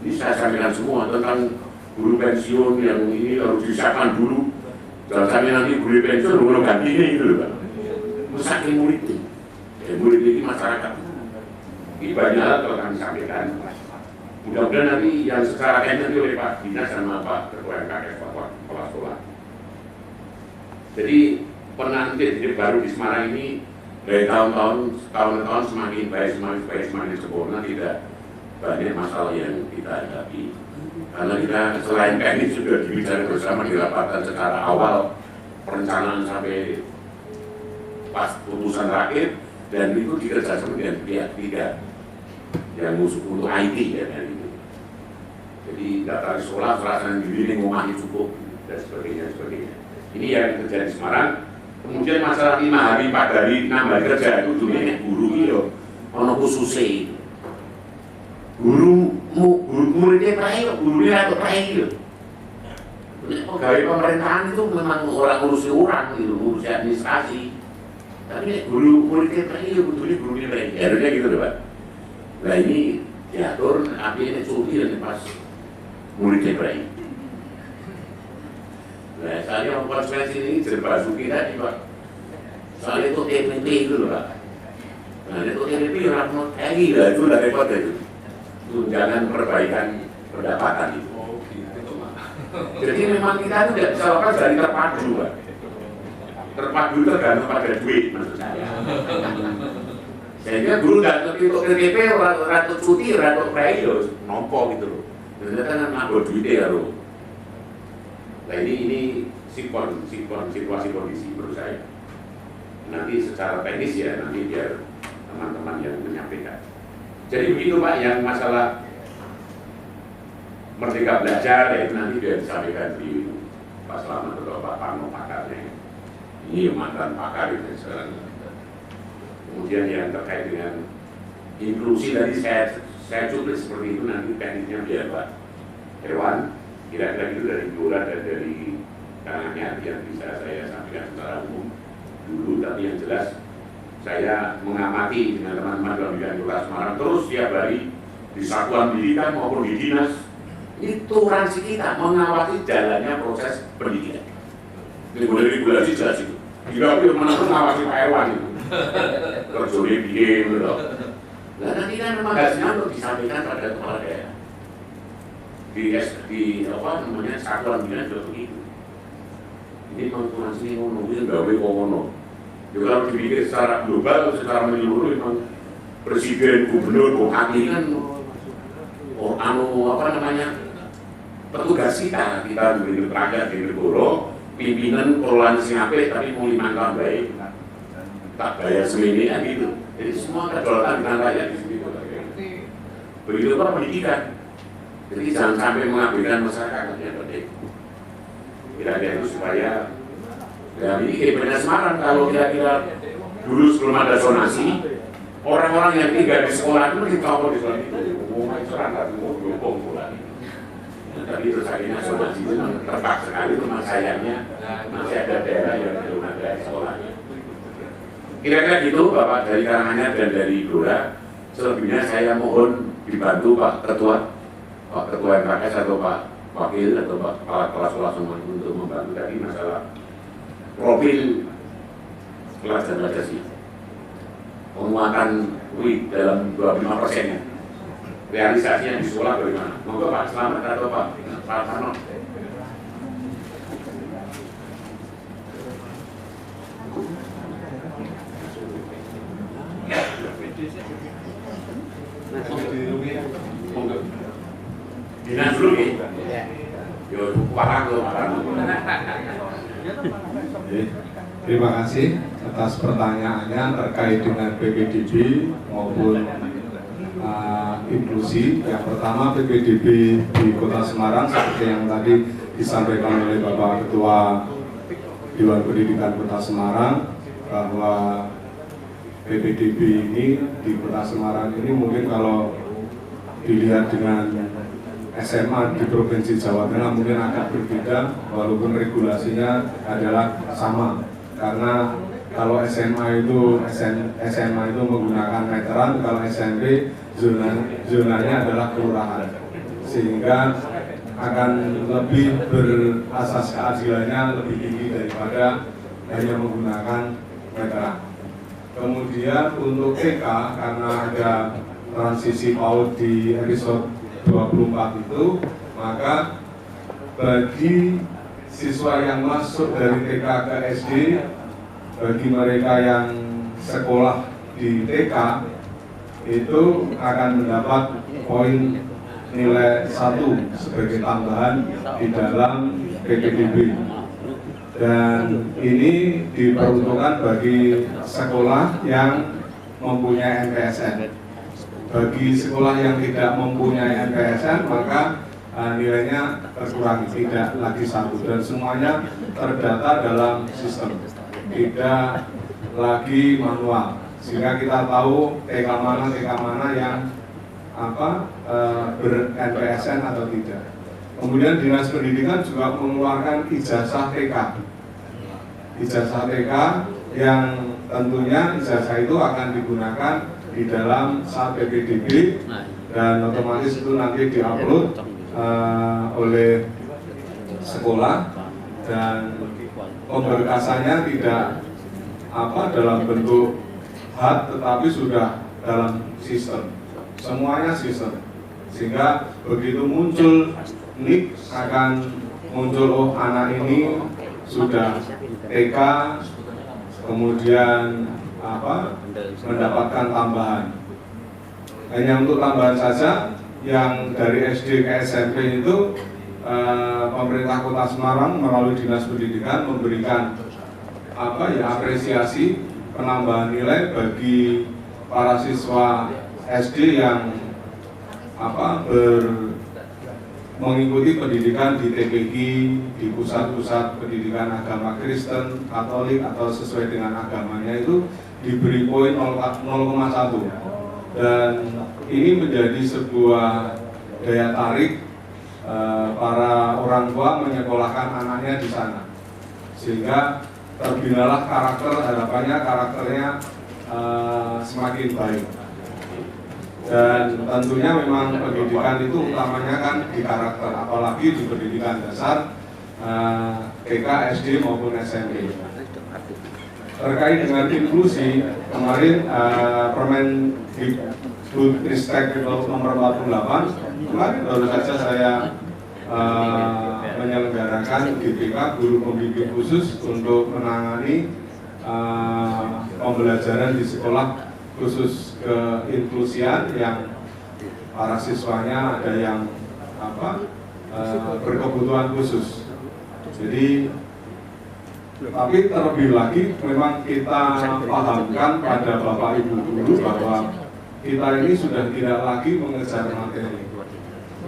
Ini saya sampaikan semua tentang guru pensiun yang ini harus disiapkan dulu. Jangan sampai nanti guru pensiun belum gantinya itu loh Pak. Saking muridnya, murid ini masyarakat. Ini banyak hal yang kami sampaikan. Mudah-mudahan nanti yang secara nanti oleh Pak Dinas sama Pak Ketua MKS Pak Kepala Sekolah. Jadi penanti baru di Semarang ini dari tahun ke tahun semakin baik, semakin sempurna, tidak banyak masalah yang kita hadapi. Karena kita selain teknis sudah dibicarakan bersama di rapatan secara awal perencanaan sampai pas putusan terakhir, dan itu dikerjasama dengan pihak ketiga yang musuh untuk IT ya kan itu. Jadi data sekolah perasaan diri ngomongnya cukup dan sebagainya. Ini yang terjadi di Semarang. Kemudian masalah 5 hari 4 hari nambah kerja itu dunia guru itu ono khususnya. Guru muridnya prai, gurunya atau prai itu. Pegawai pemerintahan itu memang orang ngurusi orang gitu, ngurusi administrasi. Tapi guru muridnya prai, gurunya prai. Harusnya gitu loh Pak. Nah ini diatur, akhirnya cuti dan pas muridnya prai. Nah saya mau konsekuensi ini jadi Basuki tadi Pak. Soalnya itu TPP itu loh Pak. Nah itu TPP orang mau lagi lah, itu udah repot itu. Tunjangan perbaikan pendapatan itu. Jadi memang kita tidak bisa lepas dari terpadu Pak. Terpadu tergantung pada duit maksud saya. Sehingga guru dan untuk TPP ratu cuti, ratu prei nompo gitu loh. Ternyata kan nambah duitnya ya loh. Nah ini situasi kondisi menurut saya. Nanti secara teknis ya nanti biar teman-teman yang menyampaikan. Jadi begitu Pak, yang masalah Merdeka Belajar ya itu nanti biar disampaikan di Pak Slamet atau Pak Parno pakarnya. Ini mantan pakar itu sekarang. Kemudian yang terkait dengan inklusi tadi saya cukup seperti itu, nanti teknisnya biar Pak Hewan. Kira-kira itu dari Dora dan dari tangannya yang bisa saya sampaikan secara umum dulu, tapi yang jelas saya mengamati dengan teman-teman dalam bidang Kota Semarang terus tiap hari di satuan pendidikan maupun di dinas, itu toleransi kita mengawasi jalannya proses pendidikan. Ini boleh regulasi jelas itu. Jika aku mana pun mengawasi Pak Hewan itu, kerjanya bikin gitu. Nah nanti kan memang hasilnya untuk disampaikan pada kepala daerah. Di apa namanya satuan pendidikan juga begitu. Ini memang sini ngomongin gawe kono. Jadi kalau dipikir secara global, secara menyeluruh memang presiden, gubernur, bupati kan apa namanya petugas kita menjadi rakyat di negara, pimpinan pengelolaan Singapura tapi mau 5 tahun baik, tak bayar semini kan gitu. Jadi semua kedaulatan dengan rakyat di sini. Begitu Pak pendidikan. Jadi jangan sampai mengabaikan masyarakat yang penting. Kira-kira itu supaya ya ini hebatnya Semarang. Kalau kira-kira dulu sebelum ada zonasi, orang-orang yang tinggal di sekolah itu ditampung di sekolah itu, masyarakat mau dukung sekolah. Tapi terus akhirnya zonasi itu terpaksa sekali, itu sayangnya masih ada daerah yang belum ada sekolahnya. Kira-kira gitu Bapak dari Karanganyar dan dari Blora. Selebihnya saya mohon dibantu Pak Ketua MKS atau Pak Wakil atau Pak Kepala Kelas Sekolah semua untuk membantu tadi masalah profil kelas dan Pancasila. Penguatan UI dalam 25%-nya. Realisasinya di sekolah bagaimana? Monggo Pak Slamet atau Pak Parno. Dinas dulu ya. Yo parang. Terima kasih atas pertanyaannya terkait dengan PPDB maupun inklusi. Yang pertama PPDB di Kota Semarang seperti yang tadi disampaikan oleh Bapak Ketua Dewan Pendidikan Kota Semarang bahwa PPDB ini di Kota Semarang ini mungkin kalau dilihat dengan SMA di Provinsi Jawa Tengah mungkin agak berbeda walaupun regulasinya adalah sama, karena kalau SMA itu menggunakan meteran, kalau SMP zonanya adalah kelurahan. sehingga akan lebih berasas keadilannya lebih tinggi daripada hanya menggunakan meteran. Kemudian untuk TK, karena ada transisi PAUD di episode 24 itu, maka bagi siswa yang masuk dari TK ke SD, bagi mereka yang sekolah di TK itu akan mendapat poin nilai 1 sebagai tambahan di dalam PPDB, dan ini diperuntukkan bagi sekolah yang mempunyai NPSN. Bagi sekolah yang tidak mempunyai NPSN maka nilainya terkurangi, tidak lagi 1, dan semuanya terdata dalam sistem, tidak lagi manual, sehingga kita tahu TK mana yang ber-NPSN atau tidak. Kemudian Dinas Pendidikan juga mengeluarkan ijazah TK. Ijazah TK yang tentunya ijazah itu akan digunakan di dalam saat PPDB, dan otomatis itu nanti diupload oleh sekolah, dan pemberkasannya tidak dalam bentuk hard, tetapi sudah dalam sistem. Semuanya sistem, sehingga begitu muncul NIK akan muncul, oh anak ini sudah TK, kemudian mendapatkan tambahan. Hanya untuk tambahan saja, yang dari SD ke SMP itu pemerintah Kota Semarang melalui Dinas Pendidikan memberikan apresiasi penambahan nilai bagi para siswa SD yang mengikuti pendidikan di TPQ, di pusat-pusat pendidikan agama Kristen, Katolik atau sesuai dengan agamanya, itu diberi poin 0,1, dan ini menjadi sebuah daya tarik para orang tua menyekolahkan anaknya di sana, sehingga terbinalah harapannya karakternya semakin baik. Dan tentunya memang pendidikan itu utamanya kan di karakter, apalagi di pendidikan dasar TK, SD maupun SMP. Terkait dengan inklusi, kemarin Permendikbud nomor 48, kemarin baru saja saya menyelenggarakan GPK, guru pembimbing khusus, untuk menangani pembelajaran di sekolah khusus keinklusian yang para siswanya ada yang berkebutuhan khusus. Jadi, tapi terlebih lagi memang kita pahamkan pada Bapak Ibu guru bahwa kita ini sudah tidak lagi mengejar materi.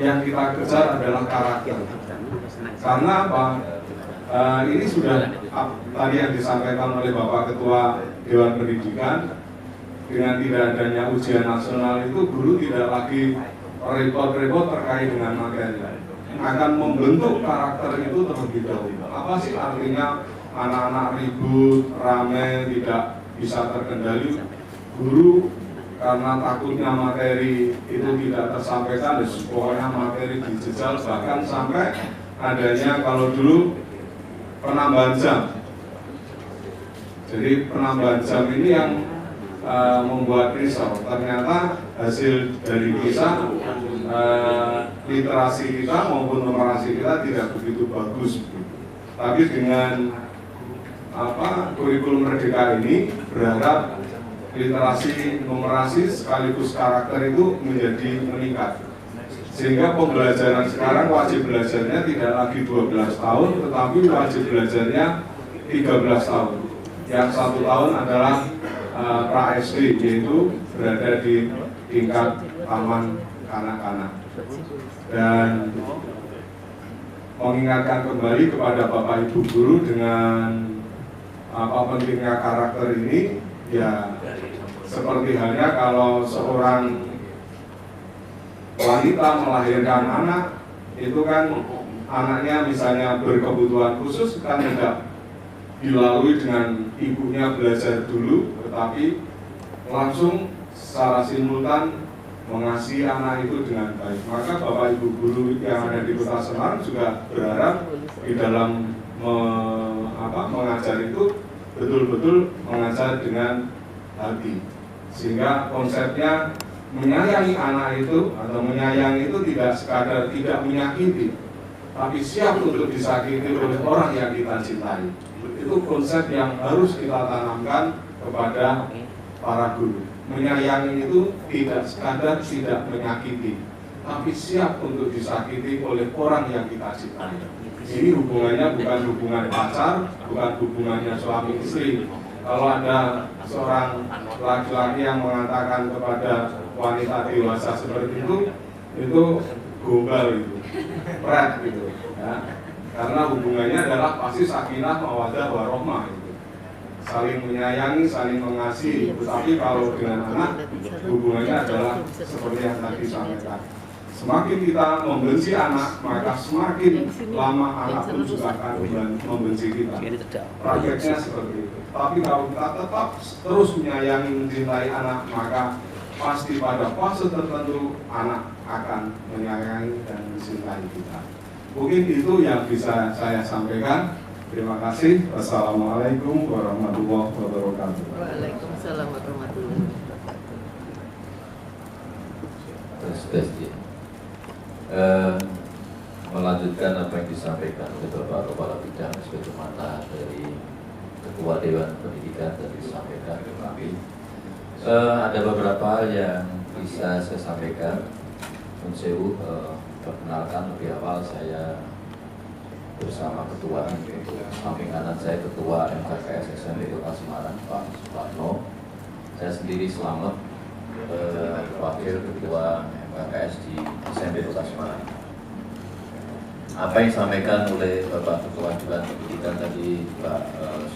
Yang kita kejar adalah karakter. Karena apa? Ini sudah tadi yang disampaikan oleh Bapak Ketua Dewan Pendidikan, dengan tidak adanya ujian nasional itu guru tidak lagi repot-repot terkait dengan materi, akan membentuk karakter itu terlebih dahulu. Apa sih artinya anak-anak ribut, rame, tidak bisa terkendali? Guru karena takutnya materi itu tidak tersampaikan, pokoknya materi dijejal, bahkan sampai adanya kalau dulu penambahan jam. Jadi penambahan jam ini yang membuat risau. Ternyata hasil dari kita literasi kita maupun numerasi kita tidak begitu bagus. Tapi dengan kurikulum Merdeka ini berharap literasi, numerasi sekaligus karakter itu menjadi meningkat. Sehingga pembelajaran sekarang wajib belajarnya tidak lagi 12 tahun, tetapi wajib belajarnya 13 tahun. Yang 1 tahun adalah pra SD, yaitu berada di tingkat taman kanak-kanak. Dan mengingatkan kembali kepada Bapak Ibu guru dengan pentingnya karakter ini, ya seperti halnya kalau seorang wanita melahirkan anak, itu kan anaknya misalnya berkebutuhan khusus, kan tidak dilalui dengan ibunya belajar dulu, tetapi langsung secara simultan mengasihi anak itu dengan baik. Maka Bapak Ibu guru yang ada di Kota Semarang juga berharap di dalam mengajar itu betul-betul mengajar dengan hati, sehingga konsepnya menyayangi anak itu atau menyayangi itu tidak sekadar tidak menyakiti, tapi siap untuk disakiti oleh orang yang kita cintai. Itu konsep yang harus kita tanamkan kepada para guru. Menyayangi itu tidak sekadar tidak menyakiti, tapi siap untuk disakiti oleh orang yang kita cintai. Ini hubungannya bukan hubungan pacar, bukan hubungannya suami istri. Kalau ada seorang laki-laki yang mengatakan kepada wanita dewasa seperti itu gombal gitu, berat gitu, ya. Karena hubungannya adalah pasti sakinah, mawaddah, warahmah gitu. Saling menyayangi, saling mengasihi. Tetapi kalau dengan anak hubungannya adalah seperti yang tadi sampaikan. Semakin kita membenci anak, maka semakin lama anak pun juga akan membenci kita. Prakteknya seperti itu. Tapi kalau kita tetap terus menyayangi, mencintai anak, maka pasti pada fase tertentu anak akan menyayangi dan mencintai kita. Mungkin itu yang bisa saya sampaikan. Terima kasih. Wassalamualaikum warahmatullahi wabarakatuh. Waalaikumsalam warahmatullahi wabarakatuh. Melanjutkan apa yang disampaikan oleh Bapak Kepala Bidang sebagaimana dari Ketua Dewan Pendidikan tadi disampaikan kami. Ada beberapa hal yang bisa saya sampaikan. Unsewu, perkenalkan lebih awal saya bersama Ketua, samping kanan saya Ketua MKKS SMP Kota Semarang Pak Suparno. Saya sendiri Slamet, Wakil Ketua MKKS di SMP Kota Semarang. Apa yang disampaikan oleh Bapak Ketua Dewan Pendidikan tadi Pak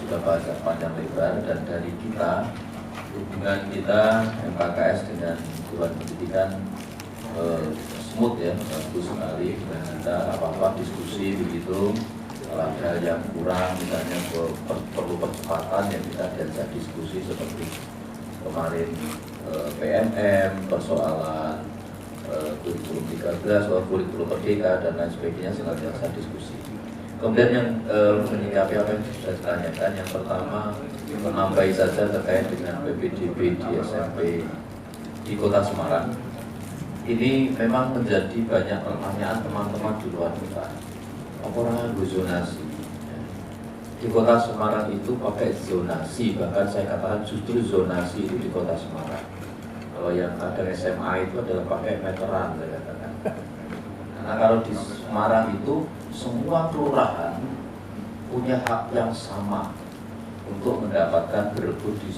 sudah baca panjang lebar, dan dari kita hubungan kita MKKS dengan Dewan Pendidikan smooth ya, bagus sekali. Dan kita apa-apa diskusi begitu. Kalau ada yang kurang misalnya perlu percepatan ya kita diajak diskusi seperti kemarin PMM, persoalan kurikulum 13 atau kurikulum merdeka dan lain sebagainya, senantiasa diskusi. Kemudian yang menyikapi apa yang sudah ditanyakan, yang pertama menambahi saja terkait dengan PPDB di SMP di Kota Semarang. Ini memang menjadi banyak pertanyaan teman-teman di luar kota. Apa zonasi? Di Kota Semarang itu pakai zonasi, bahkan saya katakan justru zonasi itu di Kota Semarang. Kalau yang ada SMA itu adalah pakai meteran, saya katakan. Karena kalau di Semarang itu semua kelurahan punya hak yang sama untuk mendapatkan berebut di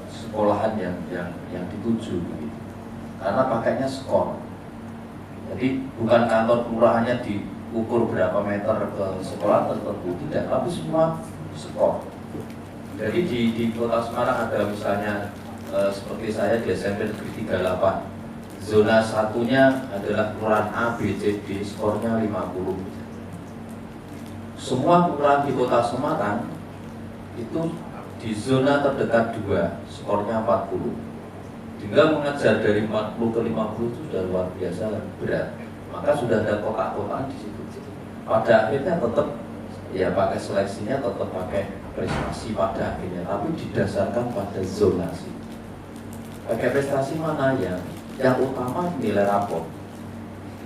sekolahan yang dituju, gitu. Karena pakainya skor. Jadi bukan kantor kelurahannya diukur berapa meter ke sekolah tertentu, tidak, tapi semua skor. Jadi di Kota Semarang ada misalnya seperti saya di SMP Negeri 38, zona satunya adalah kelurahan A, B, C, D, skornya 50. Semua kelurahan di Kota Semarang itu di zona terdekat 2, skornya 40. Tinggal mengejar dari 40 ke 50 itu sudah luar biasa berat. Maka sudah ada kotak-kotak di situ. Pada akhirnya tetap ya pakai seleksinya, tetap pakai prestasi pada akhirnya, tapi didasarkan pada zonasi. Pakai prestasi mana yang utama nilai rapor.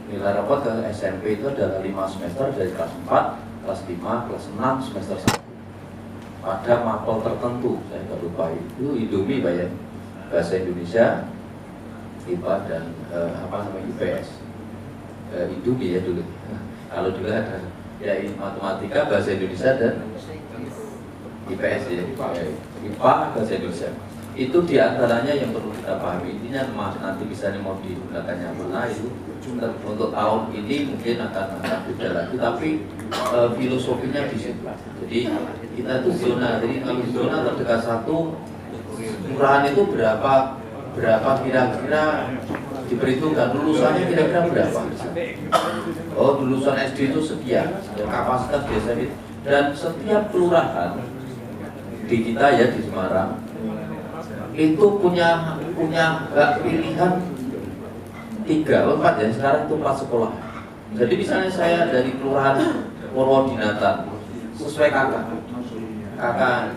Nilai rapor ke SMP itu adalah 5 semester dari kelas 4, kelas 5, kelas 6, semester 1. Pada mapel tertentu, saya nggak lupa itu Indomie Pak ya, bahasa Indonesia, IPA dan IPS. Indomie ya dulu. Kalau dulu ada ya matematika, bahasa Indonesia dan IPS ya, IPA, bahasa Indonesia. Itu diantaranya yang perlu kita pahami. Intinya nanti bisa mau digunakan yang mana itu untuk tahun ini mungkin akan beda lagi, tapi filosofinya di situ. Jadi kita itu zona. Jadi kalau zona terdekat 1 kelurahan itu berapa kira-kira diperhitungkan lulusannya kira-kira berapa? Oh, lulusan SD itu sekian, kapasitas biasa itu. Dan setiap kelurahan di kita ya di Semarang itu punya hak pilihan 4 ya, sekarang itu 4 sekolah. Jadi misalnya saya dari kelurahan Purwodinatan, sesuai kakak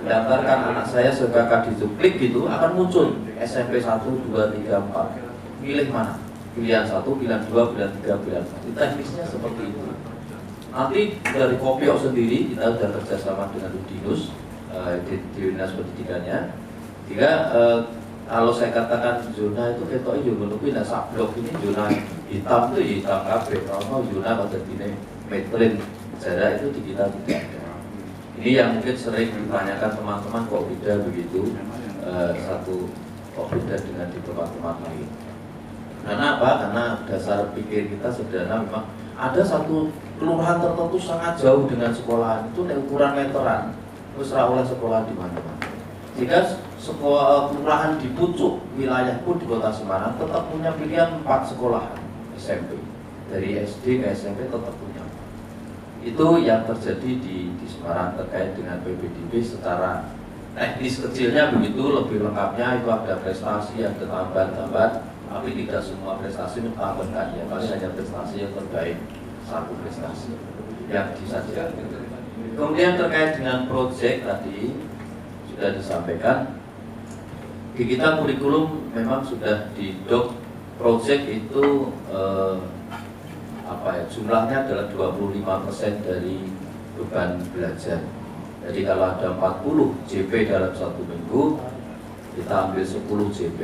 daftarkan anak saya sebagai kakak di klik gitu, akan muncul SMP 1, 2, 3, 4. Pilih mana? Pilihan 1, pilihan 2, pilihan 3, pilihan 4. Teknisnya seperti itu. Nanti dari Kopio sendiri kita sudah kerjasama dengan Udinus di Dinas Pendidikannya. Kalau saya katakan zona itu ketok yo ngono kuwi lah, sak blok ini zona hitam itu hitam kabeh, kalau zona pada dine metrin jarak itu di kita tidak ada. Ini yang mungkin sering ditanyakan teman-teman kok beda begitu, satu kok beda dengan di tempat-tempat lain. Karena apa? Karena dasar pikir kita sederhana, memang ada satu kelurahan tertentu sangat jauh dengan sekolahan itu ukuran meteran, terus oleh sekolah di mana-mana. Jika sekolah kelurahan di pucuk wilayah pun di Kota Semarang tetap punya pilihan 4 sekolahan SMP, dari SD ke SMP tetap punya. Itu yang terjadi di Semarang terkait dengan PPDB. Secara teknis kecilnya begitu, lebih lengkapnya itu ada prestasi, ada tambahan-tambahan, tapi tidak semua prestasi ditambahkan ya, paling hanya prestasi yang terbaik, satu prestasi yang disajikan. Kemudian terkait dengan proyek tadi sudah disampaikan, di kita kurikulum memang sudah di dok proyek itu jumlahnya adalah 25% dari beban belajar. Jadi kalau ada 40 JP dalam 1 minggu, kita ambil 10 JP.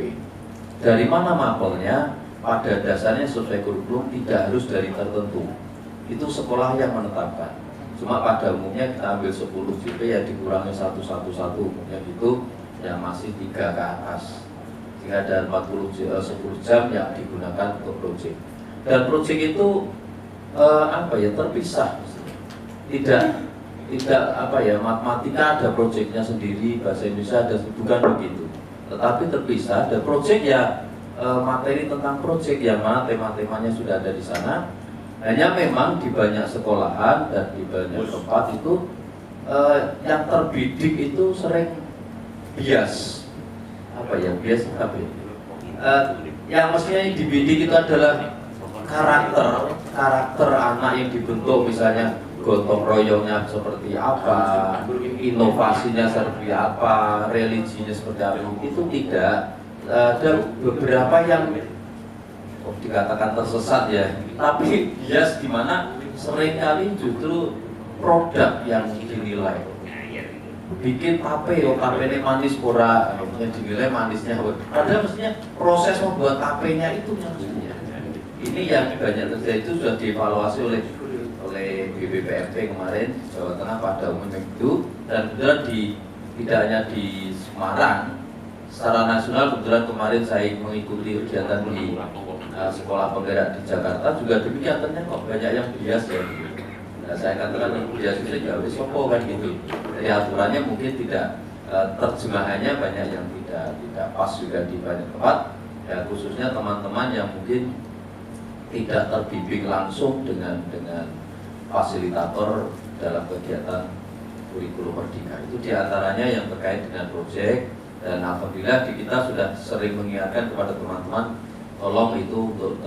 Dari mana mapelnya? Pada dasarnya sesuai kurikulum, tidak harus dari tertentu. Itu sekolah yang menetapkan. Cuma pada umumnya kita ambil 10 JP ya dikurangi 1 umumnya gitu, yang masih 3 ke atas. Jika ada 10 jam yang digunakan untuk proyek. Dan proyek itu terpisah. Tidak matematika ada proyeknya sendiri, bahasa Indonesia ada, bukan begitu. Tetapi terpisah, ada proyek ya materi tentang proyek yang mana tema-temanya sudah ada di sana. Hanya memang di banyak sekolahan dan di banyak tempat itu yang terbidik itu sering bias. Yang mestinya yang dibidik itu adalah karakter anak yang dibentuk, misalnya gotong royongnya seperti apa, inovasinya seperti apa, religinya seperti apa. Itu tidak. Ada beberapa yang dikatakan tersesat ya, tapi bias di mana seringkali justru produk yang dinilai. Bikin tape ini manis pura, yang dinilai manisnya. Padahal mestinya proses membuat tapenya itu yang mestinya. Ini yang banyak terjadi, itu sudah dievaluasi oleh BPPMP kemarin Jawa Tengah pada umumnya itu, dan kebetulan tidak hanya di Semarang, secara nasional kebetulan kemarin saya mengikuti kegiatan di sekolah penggerak di Jakarta juga demikian. Ternyata kok banyak yang bias ya. Nah, saya katakan bias itu ya wis opo kan gitu. Jadi aturannya mungkin tidak, terjemahannya banyak yang tidak pas juga di banyak tempat. Ya khususnya teman-teman yang mungkin tidak terbimbing langsung dengan fasilitator dalam kegiatan kurikulum Merdeka. Itu diantaranya yang terkait dengan proyek. Dan apabila kita sudah sering mengingatkan kepada teman-teman, tolong itu untuk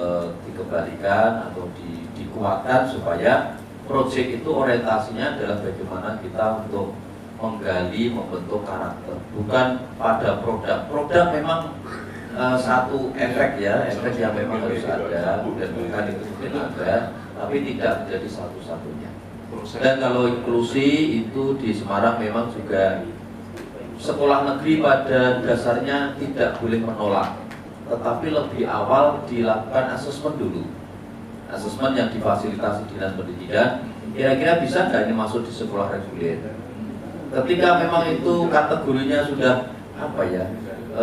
dikembalikan atau dikuatkan supaya proyek itu orientasinya adalah bagaimana kita untuk menggali, membentuk karakter, bukan pada produk. Produk memang satu efek ya, efek yang memang harus ada, dan bukan itu mungkin ada, tapi tidak menjadi satu-satunya. Dan kalau inklusi itu di Semarang memang juga sekolah negeri pada dasarnya tidak boleh menolak, tetapi lebih awal dilakukan asesmen dulu. Asesmen yang difasilitasi Dinas Pendidikan, kira-kira bisa nggak ini masuk di sekolah reguler. Ketika memang itu kategorinya sudah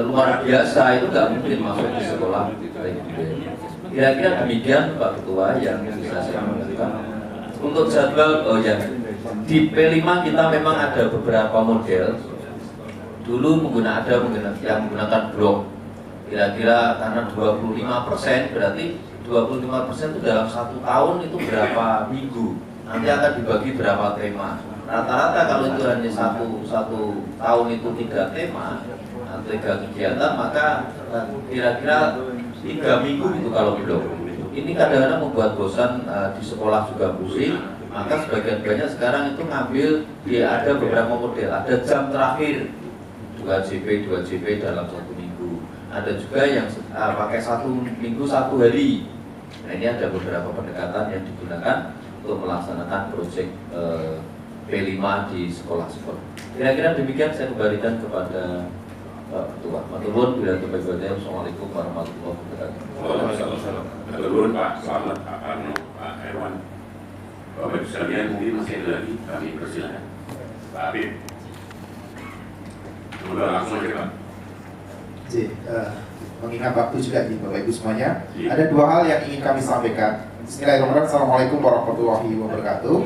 luar biasa, itu nggak mungkin masuk di sekolah reguler. Kira-kira demikian Pak Ketua yang bisa saya mengatakan. Untuk jadwal, di P5 kita memang ada beberapa model. Dulu yang menggunakan blok, kira-kira karena 25%, berarti 25% itu dalam 1 tahun itu berapa minggu, nanti akan dibagi berapa tema. Rata-rata kalau itu hanya satu tahun itu 3 tema, 3 kegiatan, maka kira-kira 3 minggu gitu kalau belum. Ini kadang-kadang membuat bosan, di sekolah juga pusing. Maka sebagian banyak sekarang itu ngambil, ya ada beberapa model, ada jam terakhir 2 JP dalam 1 minggu. Ada juga yang pakai 1 minggu 1 hari. Nah ini ada beberapa pendekatan yang digunakan untuk melaksanakan proyek P5 di sekolah-sekolah. Kira-kira demikian saya kembalikan kepada Ketua. Maturnuwun bila terbaik. Assalamualaikum warahmatullahi wabarakatuh. Waalaikumsalam. Maturnuwun Pak Selamat, Pak Karno, Pak Herwan. Bapak Ibu sekalian, mungkin masih ada lagi, kami persilakan. Pak Habib. Semoga langsung aja Pak. Mengingat waktu juga nih Bapak Ibu semuanya, ada 2 hal yang ingin kami sampaikan. Bismillahirrahmanirrahim. Assalamualaikum warahmatullahi wabarakatuh.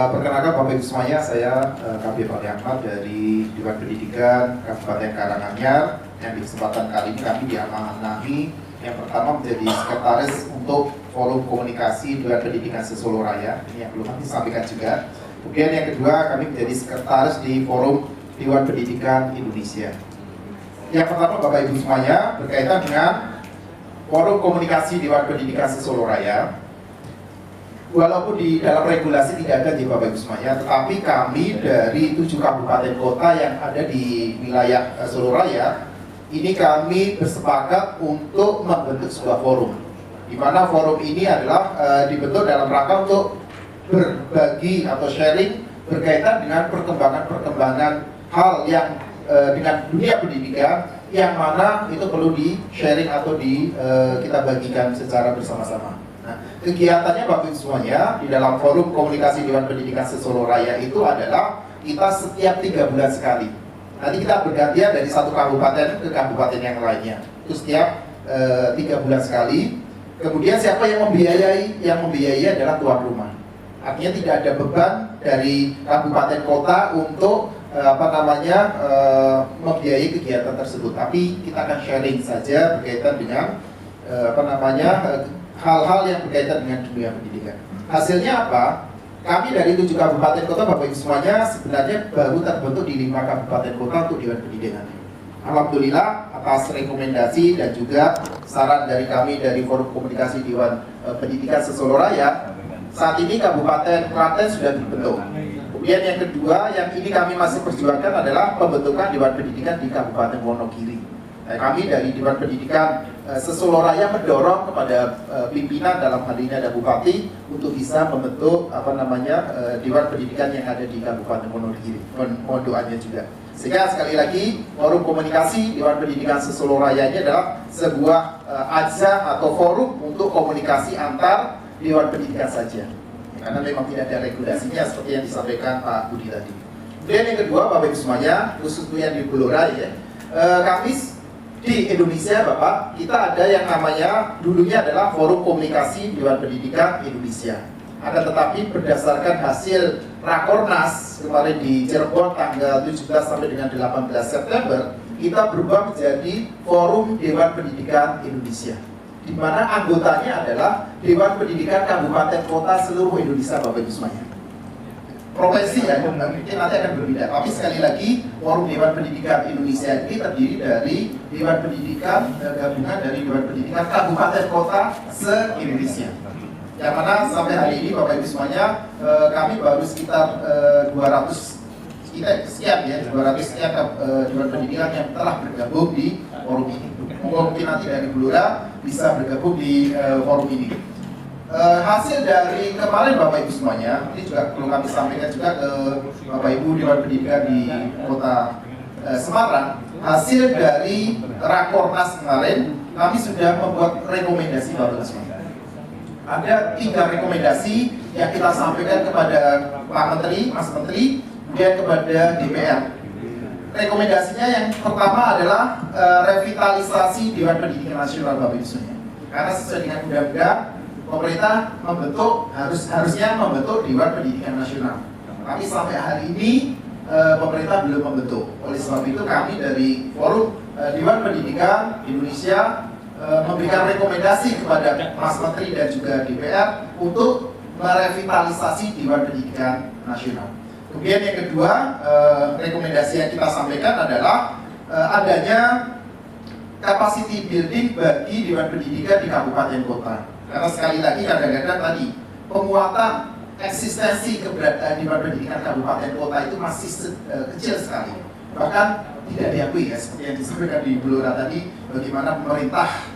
Perkenalkan Bapak Ibu semuanya, saya KB Fahri Ahmad dari Dewan Pendidikan Kabupaten Karanganyar. Yang di kesempatan kali ini kami diamanahi yang pertama menjadi sekretaris untuk Forum Komunikasi Dewan Pendidikan Sesolo Raya. Ini yang belum kami sampaikan juga. Kemudian yang kedua, kami menjadi sekretaris di Forum Dewan Pendidikan Indonesia. Yang pertama Bapak Ibu semuanya berkaitan dengan Forum Komunikasi Dewan Pendidikan Sesolo Raya. Walaupun di dalam regulasi tidak ada di Bapak Ibu semuanya, tetapi kami dari 7 kabupaten kota yang ada di wilayah Solo Raya, ini kami bersepakat untuk membentuk sebuah forum. Di mana forum ini adalah dibentuk dalam rangka untuk berbagi atau sharing berkaitan dengan perkembangan-perkembangan hal yang dengan dunia pendidikan yang mana itu perlu di-sharing atau kita bagikan secara bersama-sama. Nah, kegiatannya Bapak Ibu semuanya di dalam Forum Komunikasi Dewan Pendidikan Sesolo Raya itu adalah kita setiap 3 bulan sekali. Nanti kita bergantian dari satu kabupaten ke kabupaten yang lainnya. Itu setiap 3 bulan sekali. Kemudian siapa yang membiayai? Yang membiayai adalah tuan rumah. Artinya tidak ada beban dari kabupaten kota untuk membiayai kegiatan tersebut, tapi kita akan sharing saja berkaitan dengan hal-hal yang berkaitan dengan dunia pendidikan. Hasilnya apa? Kami dari 7 kabupaten kota Bapak Ibu semuanya sebenarnya baru terbentuk di 5 kabupaten kota untuk Dewan Pendidikan. Alhamdulillah atas rekomendasi dan juga saran dari kami dari Forum Komunikasi Dewan Pendidikan Sesolo Raya, saat ini Kabupaten Klaten sudah dibentuk. Kemudian yang kedua yang ini kami masih perjuangkan adalah pembentukan Dewan Pendidikan di Kabupaten Wonogiri. Kami dari Dewan Pendidikan Sesolo Raya mendorong kepada pimpinan dalam hal ini ada Bupati untuk bisa membentuk Dewan Pendidikan yang ada di Kabupaten Wonogiri. Mohon doanya juga. Sehingga sekali lagi Forum Komunikasi Dewan Pendidikan Sesolo Raya ini adalah sebuah ajang atau forum untuk komunikasi antar Dewan Pendidikan saja. Karena memang tidak ada regulasinya seperti yang disampaikan Pak Budi tadi. Kemudian yang kedua Bapak Ibu semuanya, khususnya di Blora ya, kami di Indonesia Bapak, kita ada yang namanya dulunya adalah Forum Komunikasi Dewan Pendidikan Indonesia. Ada tetapi berdasarkan hasil Rakornas kemarin di Cirebon tanggal 17 sampai dengan 18 September, kita berubah menjadi Forum Dewan Pendidikan Indonesia, di mana anggotanya adalah Dewan Pendidikan Kabupaten Kota seluruh Indonesia Bapak Ibu semuanya. Profesi ya, mungkin nanti akan berbeda. Tapi sekali lagi, Forum Dewan Pendidikan Indonesia ini terdiri dari Dewan Pendidikan gabungan dari Dewan Pendidikan Kabupaten Kota se-Indonesia. Yang mana sampai hari ini Bapak Ibu semuanya, kami baru sekitar 200 sekian Dewan Pendidikan yang telah bergabung di forum ini. Mungkin nanti dari Blora bisa bergabung di forum ini. Hasil dari kemarin Bapak Ibu semuanya, ini juga perlu kami sampaikan juga ke Bapak Ibu Dewan Pendidikan di Kota Semarang. Hasil dari Rakornas kemarin, kami sudah membuat rekomendasi Bapak Ibu semuanya. Ada 3 rekomendasi yang kita sampaikan kepada Pak Menteri, Mas Menteri, kemudian kepada DPR. Rekomendasinya yang pertama adalah revitalisasi Dewan Pendidikan Nasional Bapak Ibu semuanya. Karena sesuai dengan undang-undang, pemerintah harusnya membentuk Dewan Pendidikan Nasional. Tapi sampai hari ini pemerintah belum membentuk. Oleh sebab itu kami dari Forum Dewan Pendidikan Indonesia memberikan rekomendasi kepada Mas Menteri dan juga DPR untuk merevitalisasi Dewan Pendidikan Nasional. Kemudian yang kedua, rekomendasi yang kita sampaikan adalah adanya capacity building bagi Dewan Pendidikan di kabupaten kota. Karena sekali lagi kadang-kadang tadi penguatan eksistensi keberadaan Dewan Pendidikan kabupaten kota itu masih kecil sekali. Bahkan tidak diakui ya, seperti yang disebutkan di Blora tadi, bagaimana pemerintah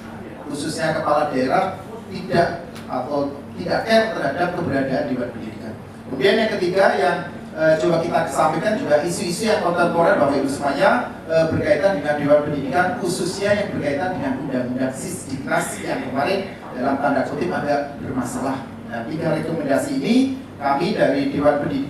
khususnya kepala daerah tidak care terhadap keberadaan Dewan Pendidikan. Kemudian yang ketiga yang coba kita sampaikan juga isu-isu yang kontemporer Bapak Ibu semuanya berkaitan dengan Dewan Pendidikan, khususnya yang berkaitan dengan Undang-Undang Sisdiknas yang kemarin dalam tanda kutip agak bermasalah. Nah, 3 rekomendasi ini kami dari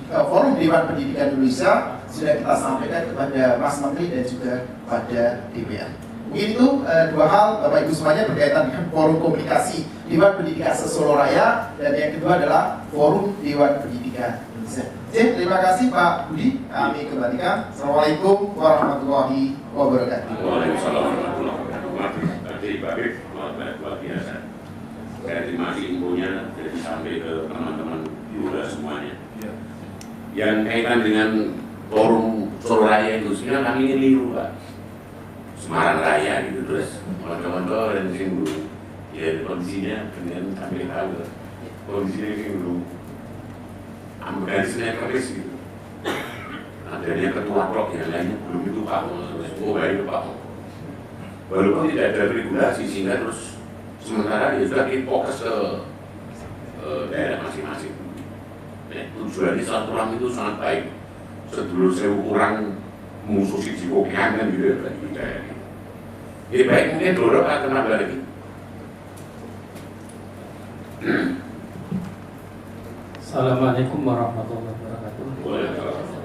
Forum Dewan Pendidikan Indonesia sudah kita sampaikan kepada Mas Menteri dan juga kepada DPR. Mungkin itu 2 hal Bapak Ibu semuanya berkaitan dengan Forum Komunikasi Dewan Pendidikan se-Solo Raya, dan yang kedua adalah Forum Dewan Pendidikan Indonesia. Terima kasih Pak Budi, kami kembalikan. Assalamualaikum warahmatullahi wabarakatuh. Waalaikumsalam warahmatullahi wabarakatuh. Tadi Pak Bib, luar biasa. Saya terima kasih infonya, jadi sampai ke teman-teman juga semuanya. Yang kaitan dengan Forum Solo Raya itu sebenarnya kami ini liru Pak. Semarang Raya gitu, terus kawan-kawan dan singgung. Ya kondisinya dengan kami tahu kondisinya singgung. Garisnya keris gitu. Adanya ketua klub yang lainnya belum itu Pak. Oh baik Pak. Walaupun tidak ada regulasi sehingga terus sementara ya sudah kita fokus ke daerah masing-masing. Tujuannya silaturahmi itu sangat baik. Sedulur sewu kurang musuh si jiwa kangen gitu ya bagi daerah. Jadi baik mungkin dorong akan nambah lagi. Assalamualaikum warahmatullahi wabarakatuh.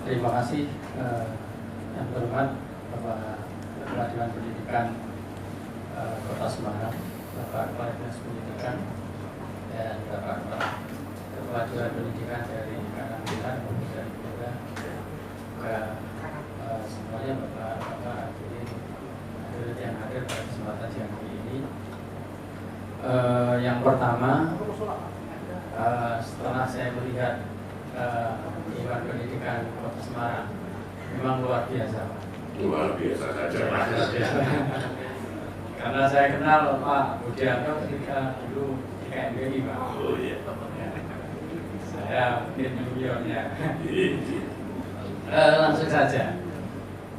Terima kasih yang terhormat Bapak Kepala Dewan Pendidikan Kota Semarang, Bapak Kepala Dinas Pendidikan, dan Bapak Kepala Dewan Pendidikan dari Karantina maupun dari Blora, juga semuanya Bapak hadirin yang hadir pada kesempatan siang hari ini. Yang pertama, setelah saya melihat Dewan Pendidikan Kota Semarang, memang luar biasa Pak. Luar biasa saja Pak. Karena saya kenal Pak Budianto ketika dulu di KMBI Pak. Oh iya. Saya mungkin juniornya. Langsung saja.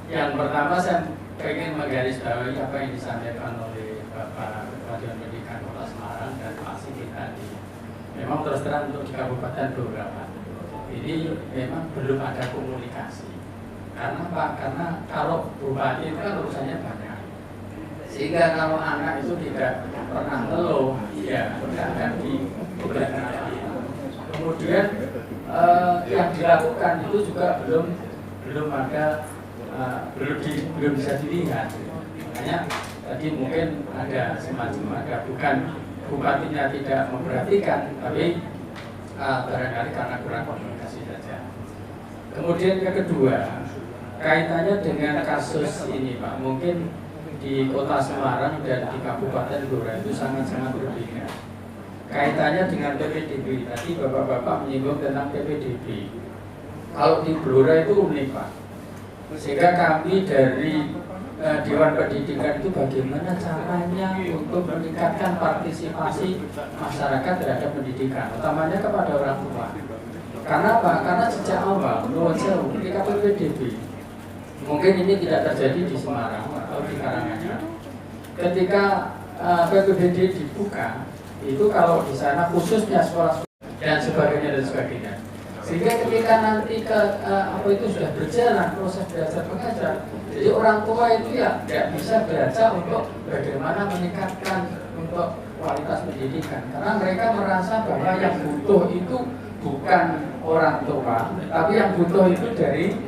Yang pertama saya ingin menggarisbawahi apa yang disampaikan oleh Bapak Kepala Dewan Pendidikan Kota Semarang dan Pak Sigit tadi. Memang terus terang untuk di Kabupaten Blora ini memang belum ada komunikasi. Karena Pak, karena kalau bupati itu kan urusannya banyak, sehingga kalau anak itu tidak pernah ngeluh, ya tidak akan diberikan apa-apa. Kemudian yang dilakukan itu juga belum ada, belum bisa dilihat. Makanya tadi mungkin ada semacam bukan bupatinya tidak memperhatikan, tapi barangkali karena kurang komunikasi saja. Kemudian yang kedua, kaitannya dengan kasus ini Pak, mungkin di Kota Semarang dan di Kabupaten Blora itu sangat-sangat berbeda. Kaitannya dengan PPDB, tadi Bapak-Bapak menyinggung tentang PPDB. Kalau di Blora itu unik Pak, sehingga kami dari Dewan Pendidikan itu bagaimana caranya untuk meningkatkan partisipasi masyarakat terhadap pendidikan, utamanya kepada orang tua. Karena apa? Karena sejak awal, menurut saya, ketika PPDB, mungkin ini tidak terjadi di Semarang atau di Karanganyar. Ketika PPDB dibuka, itu kalau di sana khususnya sekolah dan sebagainya dan sebagainya. Sehingga ketika nanti apa itu sudah berjalan proses belajar mengajar, jadi orang tua itu ya tidak bisa belajar untuk bagaimana meningkatkan untuk kualitas pendidikan, karena mereka merasa bahwa yang butuh itu bukan orang tua, tapi yang butuh itu dari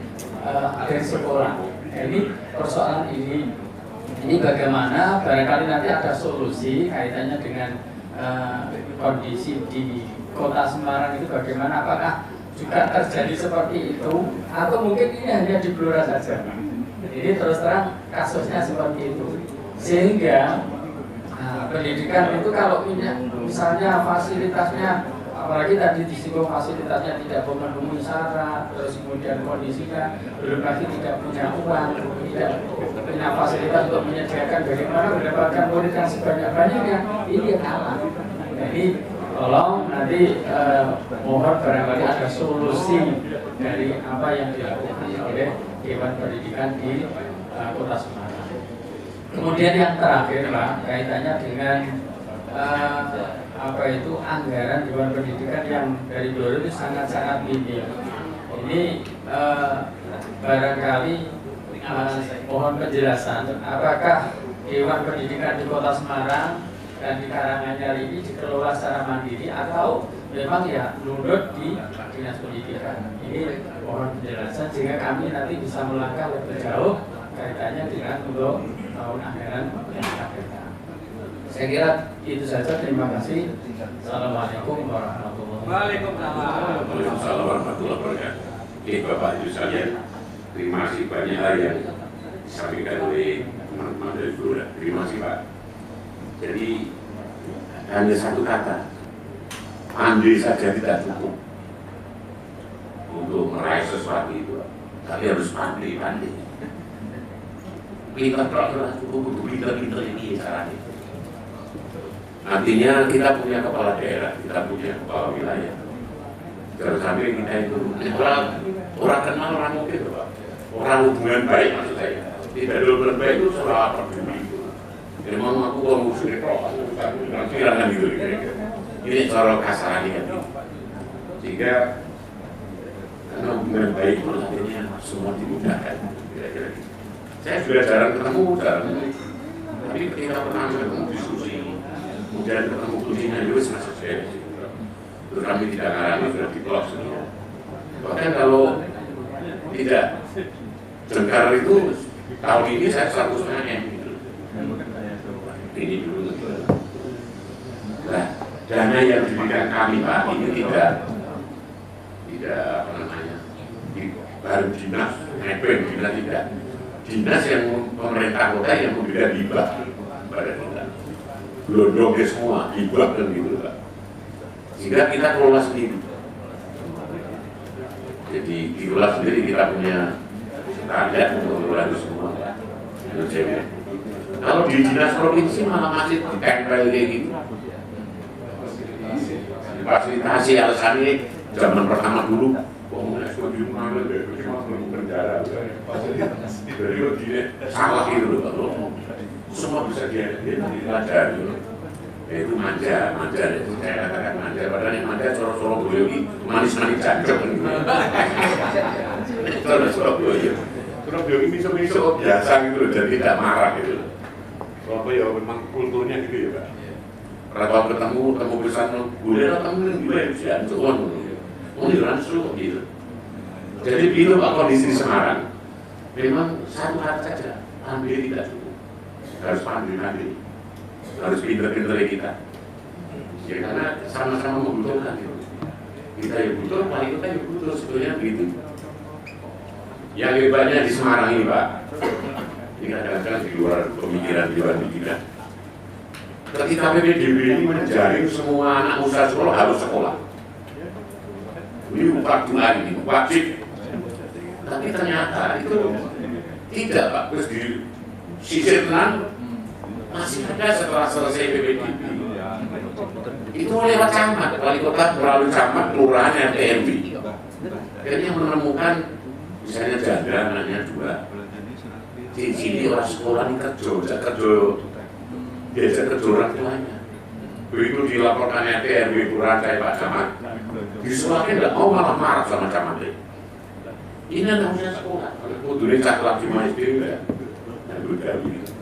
sekolah. Jadi persoalan ini bagaimana barangkali nanti ada solusi kaitannya dengan kondisi di Kota Semarang itu bagaimana, apakah juga terjadi seperti itu atau mungkin ini hanya di Blora saja. Jadi terus terang kasusnya seperti itu, sehingga pendidikan itu kalau misalnya fasilitasnya apalagi tadi disinggung fasilitasnya tidak memenuhi syarat, terus kemudian kondisinya belum lagi tidak punya uang, tidak punya fasilitas untuk menyediakan bagaimana mendapatkan murid yang sebanyak-banyaknya, ini kalah. Jadi tolong nanti mohon barangkali ada solusi dari apa yang dilakukan oleh Dewan Pendidikan di Kota Semarang. Kemudian yang terakhir Pak, kaitannya dengan anggaran Dewan Pendidikan yang dari dulu itu sangat-sangat minim. Ini barangkali mohon penjelasan, apakah Dewan Pendidikan di Kota Semarang dan di Karanganyar ini dikelola secara mandiri atau memang ya nurut di Dinas Pendidikan? Ini mohon penjelasan sehingga kami nanti bisa melangkah lebih jauh kaitannya dengan untuk tahun anggaran yang akan datang. Saya kira itu saja. Terima kasih. Assalamualaikum warahmatullahi wabarakatuh. Waalaikumsalam warahmatullahi wabarakatuh. Oke Bapak Ibu sekalian, terima kasih banyak yang disampaikan oleh teman-teman dari Blora. Terima kasih Pak. Jadi hanya satu kata, pandai saja tidak cukup untuk meraih sesuatu itu, tapi harus pandai. Pintar adalah cukup untuk pintar-pintar ini caranya. Artinya kita punya kepala daerah, kita punya kepala wilayah. Jangan sampai kita itu orang kenal orang mungkin Pak. Orang hubungan baik maksud saya. Tidak ada hubungan baik itu soal apa dulu itu. Memang aku kalau musuhnya kira-kira gitu. Ini cara kasarannya kan. Sehingga karena hubungan baik itu akhirnya semua dimudahkan. Kira-kira gitu. Saya sudah jarang ketemu, tapi ketika pernah ketemu diskusi, kemudian ketemu kuncinya juga masih saya. Terus kami tidak ngarani sudah di-blok semua. Bahkan kalau tidak jengkar itu tahun ini saya 100 M gitu. Ini dulu. Nah, dana yang diberikan kami Pak ini tidak apa namanya baru dinas, nebeng dinas tidak. Dinas yang pemerintah kota yang memberikan hibah pada kita. Gelondongnya semua hibah dan gitu Pak. Sehingga kita kelola sendiri. Jadi dikelola sendiri, kita punya standar untuk mengelola itu semua. Kalau di dinas provinsi malah masih ditempel kayak gitu. Fasilitasi alasannya zaman pertama dulu, penjara, salah itu loh. Semua bisa dipelajari. Itu manja itu saya katakan manja. Padahal yang manja Solo Boyogi manis-manis jancok. Solo Boyogi miso-miso biasa gitu loh, jadi tidak marah gitu. Kalau ya memang kulturnya gitu ya Pak. Kalau ketemu bersama boleh ketemu juga ya jancok. Oh di langsung gitu. Jadi begitu Pak kondisi di Semarang. Memang satu hal saja, pandai tidak cukup. Harus pandai. Harus pinter-pinter kita. Ya karena sama-sama membutuhkan gitu. Kita yang butuh, paling kita yang butuh sebetulnya begitu. Yang hebatnya di Semarang ini Pak, ini kadang-kadang di luar pemikiran Dewan Pendidikan. Ketika PPDB ini menjaring semua anak usaha Solo harus sekolah. Ini upah 2 ini, wajib. Tapi ternyata itu tidak Pak, terus di sisir tenang masih ada setelah selesai PPDB. Itu lewat camat, wali kota melalui camat, kelurahan, RT RW. Akhirnya menemukan misalnya janda anaknya 2. Di sini orang sekolah ini kerja biasa kerja orang tuanya. Begitu dilaporkan RT RW kelurahan saya Pak Camat, disuapnya nggak mau malah marah sama camat. Ini namanya sekolah. Kudunya cakap cuma SD enggak. Nah, udah begitu.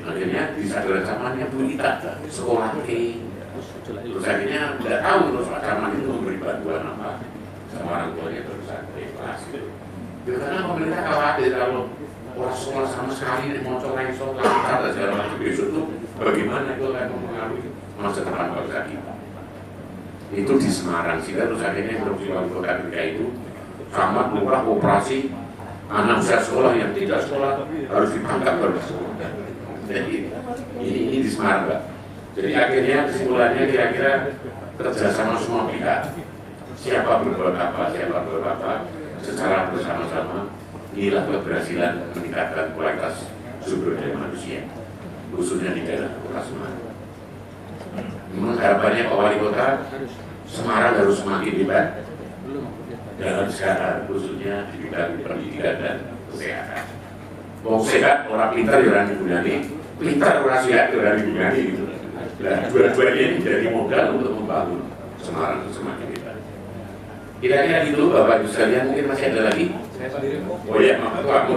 Akhirnya disadar camatnya Bu kita sekolah ke. Terus akhirnya tidak tahu terus Pak Camat itu memberi bantuan apa sama orang tuanya terus kelas gitu. Karena pemerintah khawatir kalau orang sekolah sama sekali mau coba yang sekolah kata segala macam besok itu bagaimana itu akan mempengaruhi masa depan bangsa kita. Itu di Semarang sehingga terus akhirnya instruksi wali kota ketika itu camat murah operasi anak usia sekolah yang tidak sekolah harus ditangkap baru sekolah. Jadi ini di Semarang Pak. Jadi akhirnya kesimpulannya kira-kira kerjasama semua pihak, siapa berbuat apa, secara bersama-sama, inilah keberhasilan meningkatkan kualitas sumber daya manusia, khususnya di daerah Kota Semarang. Memang harapannya Pak Wali Kota Semarang harus semakin hebat dalam segala, khususnya di bidang pendidikan dan kesehatan. Mau sehat, orang pintar orang digunani, pintar orang sehat orang digunani gitu. Nah, dua-duanya ini jadi modal untuk membangun Semarang semakin hebat. Kira-kira gitu Bapak Ibu sekalian, mungkin masih ada lagi? Saya sendiri. Oh iya, maaf aku.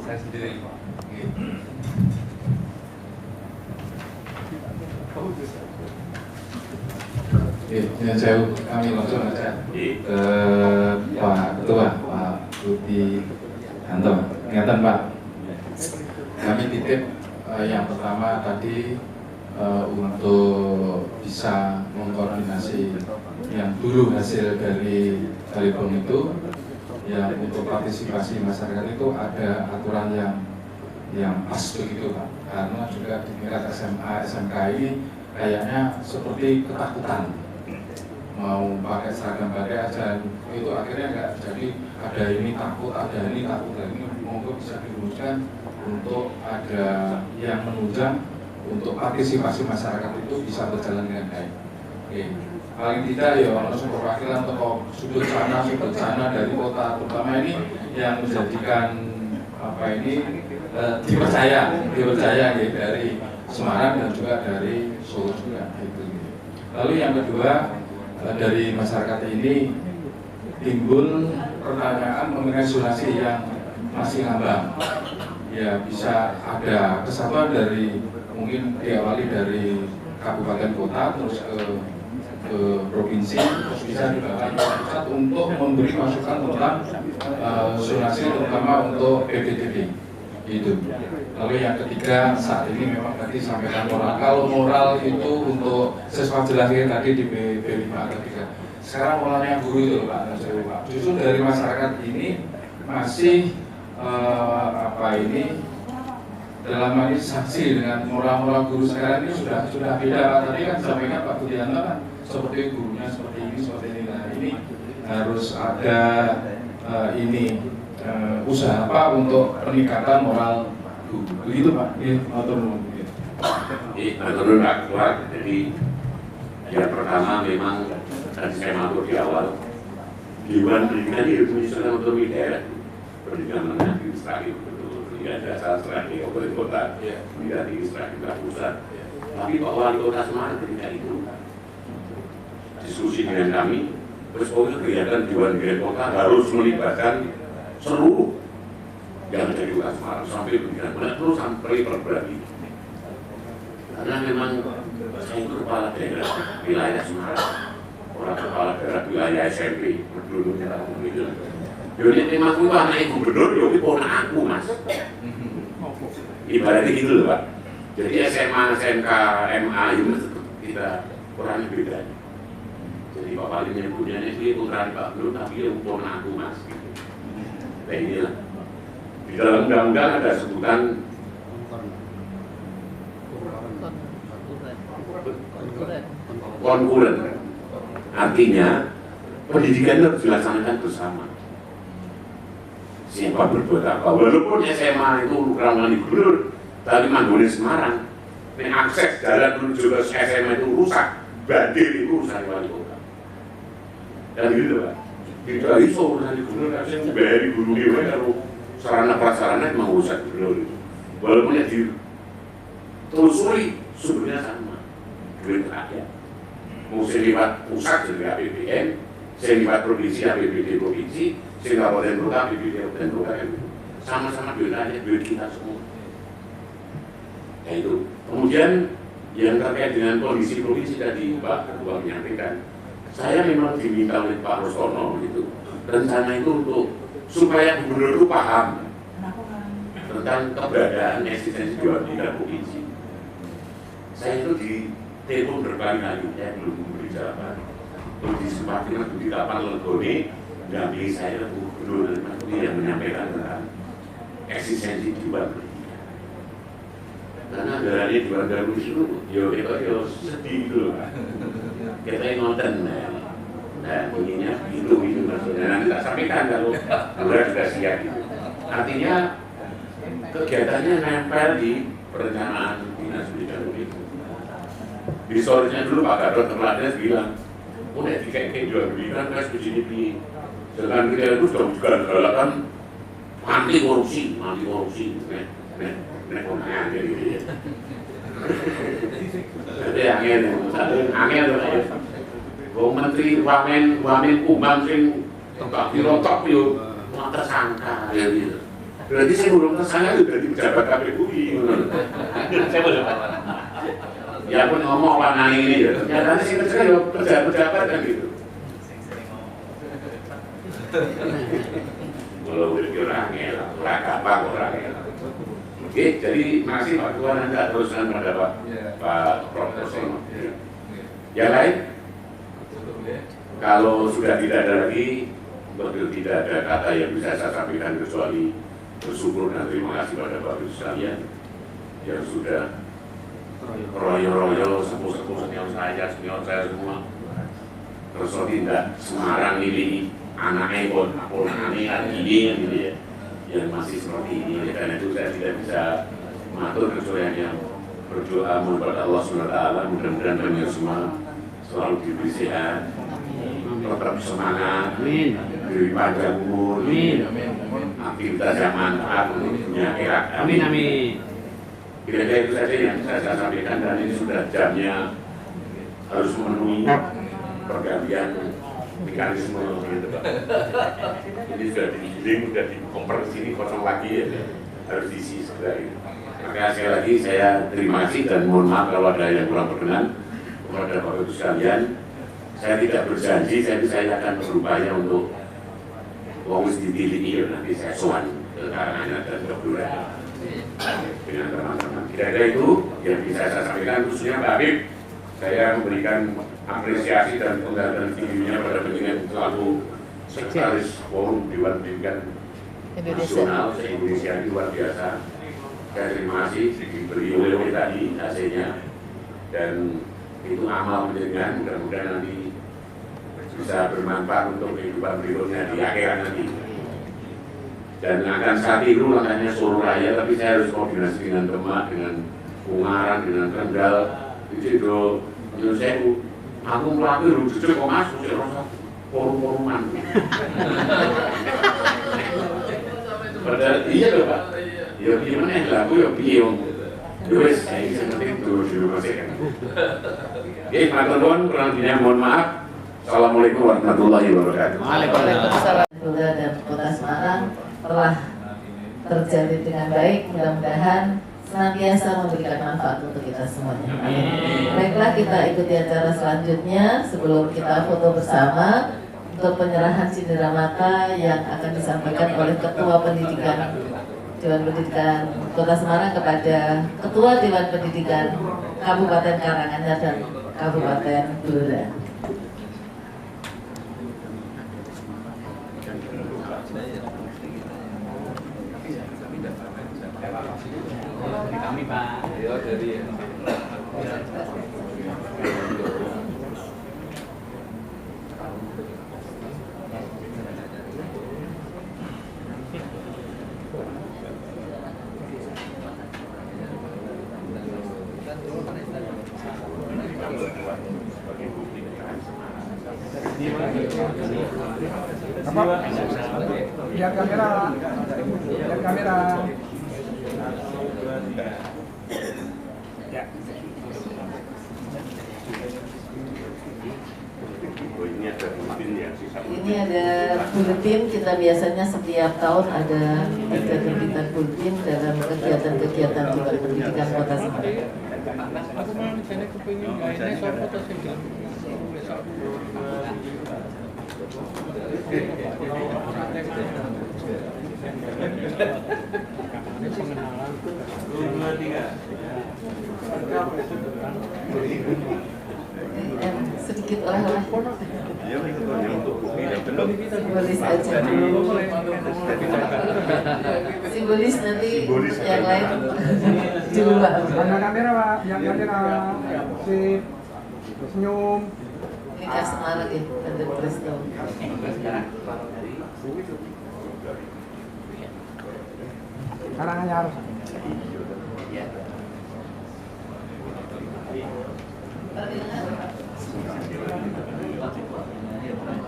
Saya sendiri. Ya, kami langsung aja ke Pak Ketua, Pak Budi Hanto. Ingatan Pak, kami titip yang pertama tadi untuk bisa mengkoordinasi yang dulu hasil dari telepon itu, yang untuk partisipasi masyarakat itu ada aturan yang pas begitu Pak, karena juga di tingkat SMA, SMK ini kayaknya seperti ketakutan mau pakai seragam pakai aja, itu akhirnya nggak jadi, ada ini takut, dan ini monggo bisa dirumuskan untuk ada yang menunjang untuk partisipasi masyarakat itu bisa berjalan dengan baik. Oke. Paling tidak ya langsung perwakilan tokoh sudut sana dari kota, terutama ini yang menjadikan dipercaya ya, dari Semarang dan juga dari Solo juga gitu. Lalu yang kedua, dari masyarakat ini timbul pertanyaan mengenai zonasi yang masih ngambang. Ya bisa ada kesatuan dari, mungkin diawali dari kabupaten kota terus ke provinsi, terus bisa dibawa ke pusat untuk memberi masukan tentang zonasi terutama untuk PPDB itu. Lalu yang ketiga, saat ini memang tadi sampaikan moral. Kalau moral itu untuk siswa jelahir tadi di B5 atau 3. Sekarang moralnya guru itu Pak. Justru dari masyarakat ini masih dalam hal ini saksi dengan moral guru sekarang ini sudah beda Pak. Tadi kan sampaikan Pak Budianto kan seperti gurunya seperti ini. Nah ini harus ada usaha apa untuk peningkatan moral guru. Begitu Pak. Menurut Pak Ketua, jadi yang pertama memang tadi saya matur di awal, Dewan Pendidikan itu menyusun otonomi daerah, pendidikan menengah administratif, pendidikan dasar serah di kabupaten kota, pendidikan tinggi serah di pusat. Tapi Pak Wali Kota Semarang ketika itu diskusi dengan kami, terus kelihatan Dewan Kota harus melibatkan seluruh yang ada di Kota Semarang sampai pendidikan menengah terus sampai perguruan tinggi. Karena memang saya itu kepala daerah wilayah Semarang, orang kepala daerah wilayah SMP, dulunya lah begitu. Jadi memang itu anak gubernur, jadi ponak aku Mas. Ibaratnya gitu loh Pak. Jadi SMA, SMK, MA itu kita orangnya beda. Jadi Pak Wali menyebutnya ini putra Pak Gubernur, tapi dia ponak aku Mas. Nah inilah. Di dalam undang-undang ada sebutan konkuren, artinya pendidikan harus dilaksanakan bersama. Siapa berbuat apa, walaupun SMA itu ramah gubernur, tapi manggone Semarang, akses jalan menuju ke SMA itu rusak, banjir itu urusan wali kota. Dan gitu Pak, tidak iso urusan gubernur, harusnya bayari guru dewa kalau sarana prasarana memang urusan gubernur. Walaupun yang ditelusuri sumbernya sama. Duit rakyat, mau seliwat pusat jadi APBN, seliwat provinsi APBD provinsi, kabupaten kota APBD kabupaten kota, sama-sama duit rakyat, duit kita semua. Ya itu. Kemudian yang terkait dengan kondisi provinsi tadi Pak Ketua menyampaikan, saya memang diminta oleh Pak Rostono gitu, rencana itu untuk supaya gubernur itu paham tentang keberadaan eksistensi Dewan Pendidikan provinsi. Saya itu di telepon berkali-kali, saya belum memberi jawaban. Terus disempatkan Mas Budi Tapan Legone, dampingi saya gubernur yang menyampaikan tentang eksistensi Dewan Pendidikan. Karena anggarannya 200 itu, yo sedih gitu loh. Kita nonton, nah ininya itu maksudnya. Nanti tak sampaikan kalau Lurah juga siap gitu. Artinya kegiatannya nempel di perencanaan dinas pendidikan itu. Di sorenya dulu Pak Gatot Terlades bilang, udah dikek-kek jual belikan kan begini. Sedangkan kita itu sudah juga galakan anti korupsi, nek konten gitu ya. Jadi angin ya. Wong menteri wamen umam sing tak dirotok yo tersangka ya gitu. Berarti saya belum tersangka itu berarti pejabat KPU ngono. Saya belum. Ya pun ngomong apa ini ya. Ternyata sih tersangka yo pejabat kan gitu. Kalau orang gampang orangnya. Oke, jadi masih Pak Ketua nanti teruskan pada Pak Profesor. Yang lain, kalau sudah tidak ada lagi, betul tidak ada kata yang bisa saya sampaikan kecuali bersyukur dan terima kasih pada Bapak Ibu sekalian yang sudah royo-royo sepuh-sepuh senior saya semua. Terus tidak Semarang ini anaknya pun aneh ini gitu ya. Yang masih seperti ini, karena itu saya tidak bisa mengatur kecuali yang berdoa kepada Allah SWT. Mudah-mudahan kami semua selalu diberi sehat, tetap semangat, diberi panjang umur, aktivitas yang manfaat untuk dunia akhirat. Amin. Kira-kira itu saja yang saya sampaikan, dan ini sudah jamnya harus memenuhi pergantian mekanisme gitu Pak. Ini sudah digiling, sudah dikoper sini kosong lagi ya, harus diisi segera gitu. Maka sekali lagi saya terima kasih dan mohon maaf kalau ada yang kurang berkenan kepada Bapak Ibu sekalian. Saya tidak berjanji, saya akan berupaya untuk wis dipilih ini nanti saya sowan ke Karanganyar dan ke Blora dengan teman-teman. Kira-kira itu yang bisa saya sampaikan, khususnya Pak Habib. Saya memberikan apresiasi dan penghargaan tingginya pada penjenengan selaku Sekretaris Forum Dewan Pendidikan Nasional se-Indonesia, luar biasa. Saya terima kasih diberi oleh tadi hasilnya, dan itu amal penjenengan, mudah-mudahan nanti bisa bermanfaat untuk kehidupan berikutnya di akhirat nanti. Dan akan saat itu langkahnya Solo Raya, tapi saya harus koordinasi dengan Demak, dengan Ungaran, dengan Kendal. Itu menurut saya aku melakukan jujur kok masuk ya rasa forum-foruman. Padahal iya loh Pak. Ya gimana lah aku ya piye wong. Ya wis saya penting dulu di rumah saya kan. Oke, matur nuwun kurang lebihnya mohon maaf. Assalamualaikum warahmatullahi wabarakatuh. Waalaikumsalam. Dan Kota Semarang telah terjadi dengan baik, mudah-mudahan senantiasa memberikan manfaat untuk kita semuanya. Amin. Baiklah, kita ikuti acara selanjutnya sebelum kita foto bersama untuk penyerahan cindera mata yang akan disampaikan oleh Ketua Pendidikan Dewan Pendidikan Kota Semarang kepada Ketua Dewan Pendidikan Kabupaten Karanganyar dan Kabupaten Blora. Kami Pak. Ya dari Lihat kamera. Lihat kamera. Ya. Ini ada buletin, kita biasanya setiap tahun ada terbitan buletin dalam kegiatan-kegiatan Dewan Pendidikan Kota Semarang. Sedikit oleh-oleh. Simbolis aja dulu. Simbolis nanti yang lain di luar. Yang kamera Pak, yang kamera. Sip. Senyum. Ini customer lagi, ada presto. Karanganyar.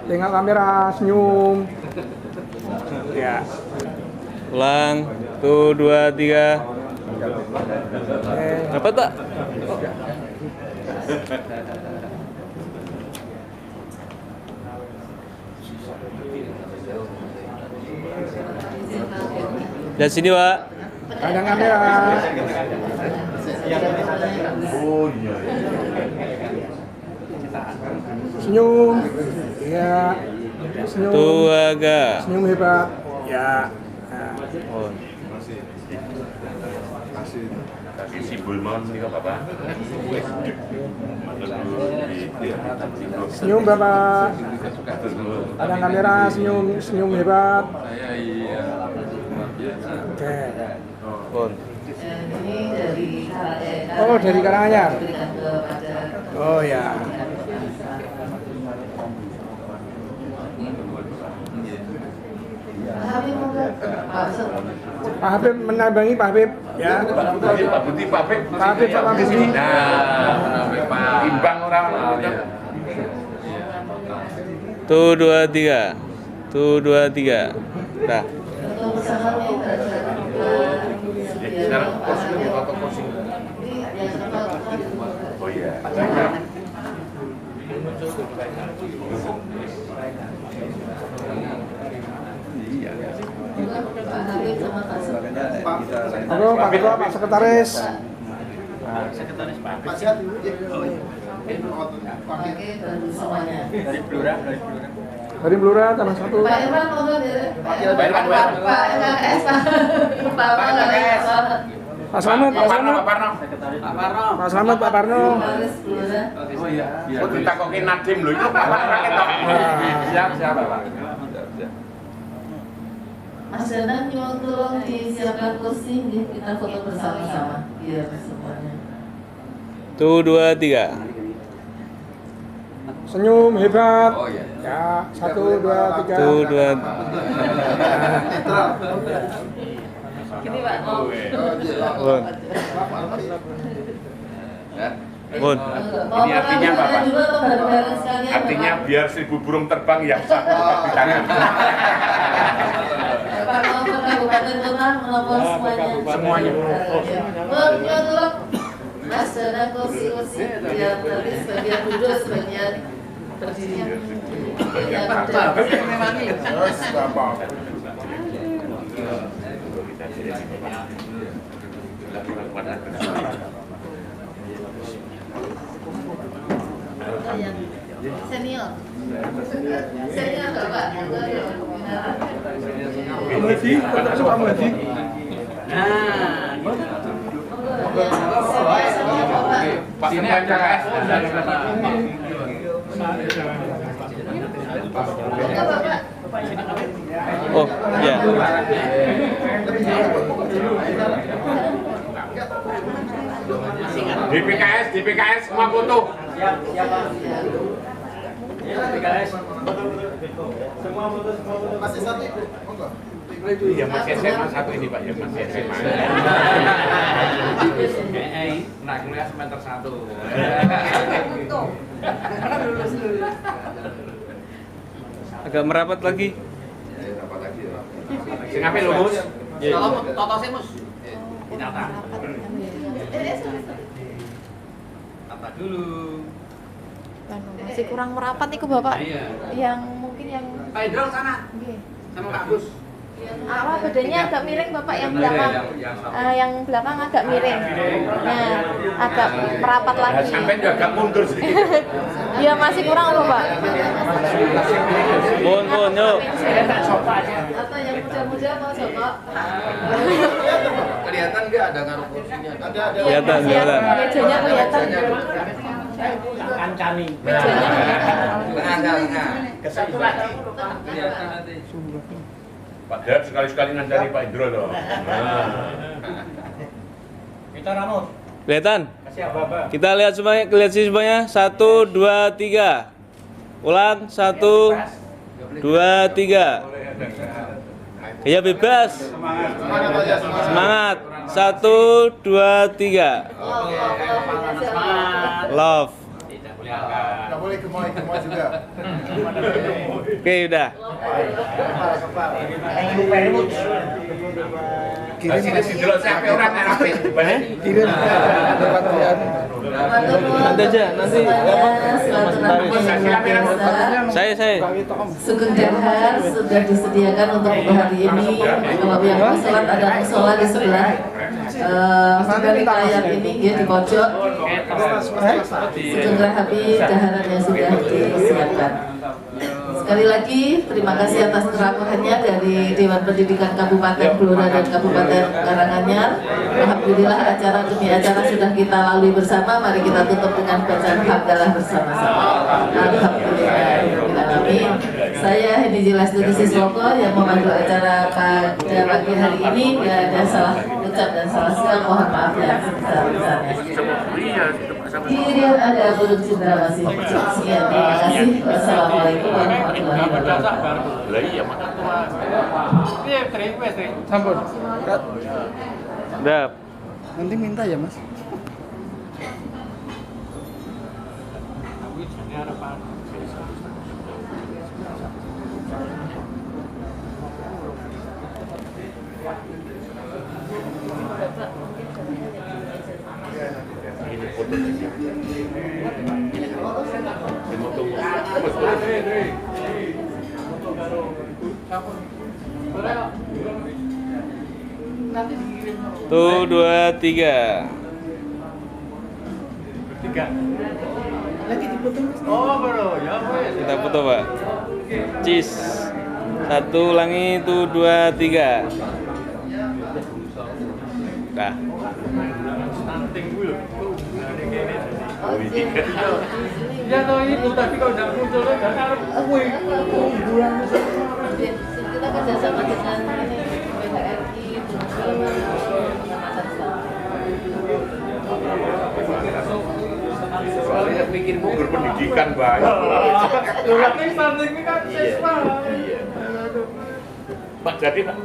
Tengok kamera, senyum. Ya. Ulang. Tuh, 2, 3. Apa tak? Lihat sini, Pak. Ada kamera. Senyum. Ya. Senyum. Tuh, agak. Senyum hebat. Ya. Oh. Simbol mohon nih Bapak. Senyum Bapak. Ada kamera, senyum, senyum hebat. Oke. Ini dari Oh, dari Karanganyar. Berikan kepada Oh ya. Pak Habib mau nggak? Pak Ustaz. Pak Habib menambangi Pak Habib. Ya. Pak Budi, Pak Beb. Pak Habib, Pak Budi. Nah, imbang orang. Tuh, 2, 3. Tuh, 2, 3. Dah. Untuk bersama ini Sekarang kursi atau kursi. Oh iya. Halo Pak Ketua, Pak Sekretaris. Pak Sihat. Oke, baru semuanya. Dari Blora tambah 1. Pak Irwan mau nggak dari? Pak LKS, Pak Slamet, Pak Slamet. Pak Slamet, Pak Parno. Oh iya. Oh ditakokin Nadim lho itu Pak Parno ketok. Siap Pak. Mas Danang nyuwun tolong disiapkan kursi, kita foto bersama-sama biar semuanya. Tuh, 2, 3. Senyum hebat. Ya, 1, 2, 3. Tuh, 2. Gini Pak, mau. Bun. Bun. Ini artinya apa, Pak? Dulu atau bareng-bareng sekalian? Artinya biar 1000 burung terbang yang satu di tangan. Pak Maupun Kabupaten Kota melapor semuanya. Semuanya. Bun, nyuwun tolong. Mas Danang kursi-kursi biar nanti sebagian duduk, sebagian berdiri. Yang ada. Terus Bapak. Senior. Senior Bapak. Medi, terus Pak Medi. Pak LKS. Oh, ya. DPKS semua foto. Masih satu Ibu. Monggo. Iya masih SMA satu ini Pak ya masih SMA. Nah, kuliah semester 1. Agak merapat lagi. Sing ape lho Mus? Kalau totosnya Mus. Dinata. Tata dulu. Masih kurang merapat nih Bapak. Iya. Yang mungkin yang Pak Indro sana. Nggih. Sama Pak Gus. Awal badannya agak miring Bapak, yang belakang. Yang belakang agak miring. Nah, agak merapat lagi. Sampai juga agak mundur sedikit. Iya, masih kurang Bapak. Bun, yuk. Atau yang muda-muda mau coba? Kelihatan nggak ada ngaruh kursinya? Ada. Kelihatan. Mejanya kelihatan. Kancani. Mejanya kelihatan. Satu lagi. Pak Dad sekali-sekali ngancari Pak Indro loh. Kita Ramos. Kelihatan? Kasih apa-apa. Kita lihat semuanya, semuanya. 1, 2, 3. Ulang, 1, 2, 3. Ya bebas. Semangat. 1, 2, 3. Love. Nggak boleh gemoy juga. Oke, udah. Sini dulu sampai orang rapi. Nanti aja, nanti. Saya. Sugeng Dahar sudah disediakan untuk hari ini. Kalau yang mau sholat ada musola di sebelah. Dari layar ini dia di pojok. Sugeng Rahabi daharannya sudah disiapkan. Sekali lagi terima kasih atas kerapahannya dari Dewan Pendidikan Kabupaten Blora dan Kabupaten Karanganyar. Alhamdulillah acara demi acara sudah kita lalui bersama. Mari kita tutup dengan bacaan hamdalah bersama-sama. Alhamdulillah. Amin. Saya Hedi Jelas Dudi Siswoko yang memandu acara pada pagi hari ini. Tidak ada salah ucap dan salah sikap, mohon maaf yang sebesar-besarnya. Kemudian ada Buruk Cindra masih. Sekian, terima kasih. Wassalamualaikum warahmatullahi wabarakatuh. Sampun. Udah. Nanti minta ya, Mas. Ini foto Tuh, 2, 3. Lagi dipotong. Oh, bro, ya wes. Kita foto, Pak. Cheese. 1 ulangi, tuh 2, 3. Dah. Stunting dulu. Ya toh itu tapi kalau udah muncul kan harus bulan Kita kerjasama dengan ini BHRI, soalnya pikirmu berpendidikan banyak. Tapi stunting ini kan siswa. Pak jadi Pak.